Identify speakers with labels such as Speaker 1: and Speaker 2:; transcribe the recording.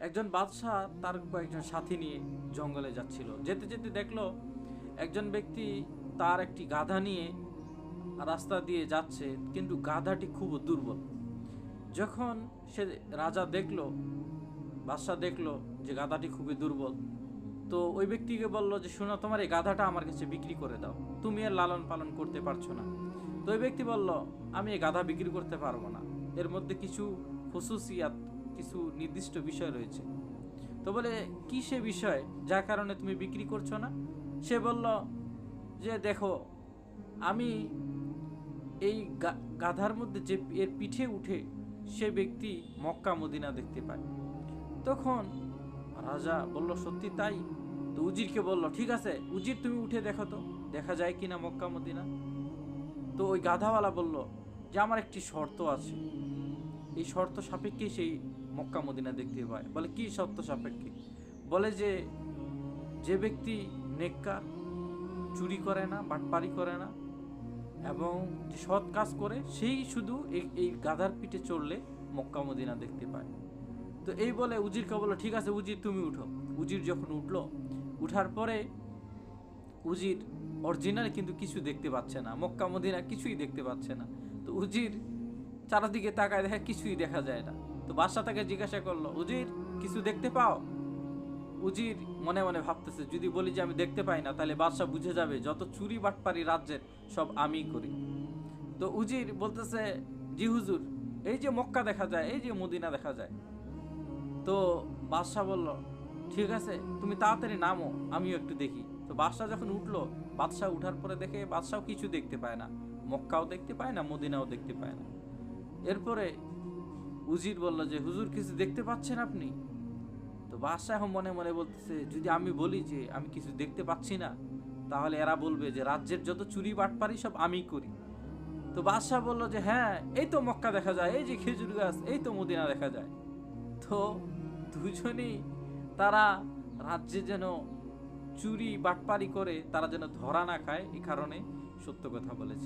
Speaker 1: একজন বাদশাহ তার কয়েকজন সাথী নিয়ে জঙ্গলে যাচ্ছিল। যেতে যেতে দেখলো একজন ব্যক্তি তার একটি গাধা নিয়ে রাস্তা দিয়ে যাচ্ছে, কিন্তু গাধাটি খুব দুর্বল। যখন সে রাজা দেখলো, বাদশাহ দেখলো যে গাধাটি খুবই দুর্বল, তো ওই ব্যক্তিকে বলল যে শোনো, তোমার এই গাধাটা আমার কাছে বিক্রি করে দাও, তুমি এর লালন পালন করতে পারছো না। তো ওই ব্যক্তি বলল, আমি এই গাধা বিক্রি করতে পারবো না, এর মধ্যে কিছু খুসুসিয়াত, কিছু নির্দিষ্ট বিষয় রয়েছে। তো বলে, কি সে বিষয় যার কারণে তুমি বিক্রি করছো না? সে বলল যে দেখো, আমি এই গাধার মধ্যে যে এর পিঠে উঠে সে ব্যক্তি মক্কা মদিনা দেখতে পায়। তখন রাজা বলল, সত্যি তাই? তো উজিরকে বলল, ঠিক আছে উজির, তুমি উঠে দেখো তো, দেখা যায় কিনা মক্কা মদিনা। তো ওই গাধাওয়ালা বলল যে আমার একটি শর্ত আছে, এই শর্ত সাপেক্ষে সেই মক্কা মদিনা দেখতে পায়। বলে, কি শর্ত সাপেক্ষে? বলে যে যে ব্যক্তি নেককার, চুরি করে না, বাটপারি করে না এবং যে সৎ কাজ করে, সেই শুধু এই গাধার পিঠে চড়লে মক্কা মদিনা দেখতে পায়। তো এই বলে উজিরকে বললো, ঠিক আছে উজির, তুমি উঠো। উজির যখন উঠলো, উঠার পরে উজির অরিজিনাল কিন্তু কিছু দেখতে পাচ্ছে না, মক্কা মদিনা কিছুই দেখতে পাচ্ছে না। তো উজির চারদিকে তাকায়, দেখে কিছুই দেখা যায় না। তো বাদশা তাকে জিজ্ঞাসা করলো, উজির কিছু দেখতে পাও? উজির মনে মনে ভাবতেছে, যদি বলি যে আমি দেখতে পাই না, তাহলে বাদশাহ বুঝে যাবে যত চুরি বাটপারি রাজ্যের সব আমিই করি। তো উজির বলতেছে, জি হুজুর, এই যে মক্কা দেখা যায়, এই যে মদিনা দেখা যায়। তো বাদশাহ বলল, ঠিক আছে তুমি তাড়াতাড়ি নামো, আমিও একটু দেখি। তো বাদশাহ যখন উঠলো, বাদশাহ উঠার পরে দেখে বাদশাহ কিছু দেখতে পায় না, মক্কাও দেখতে পায় না, মদিনাও দেখতে পায় না। এরপরে উজির বলল যে হুজুর, কিছু দেখতে পাচ্ছেন আপনি? তো বাদশাহ এখন মনে মনে বলতেছে, যদি আমি বলি যে আমি কিছু দেখতে পাচ্ছি না, তাহলে এরা বলবে যে রাজ্যের যত চুরি বাটপারি সব আমি করি। তো বাদশাহ বলল যে হ্যাঁ, এই তো মক্কা দেখা যায়, এই যে খেজুর গাছ, এই তো মদিনা দেখা যায়। তো দুজনেই তারা রাজ্যে যেন চুরি বাটপারি করে তারা যেন ধরা না খায়, এই কারণে সত্য কথা বলেছে।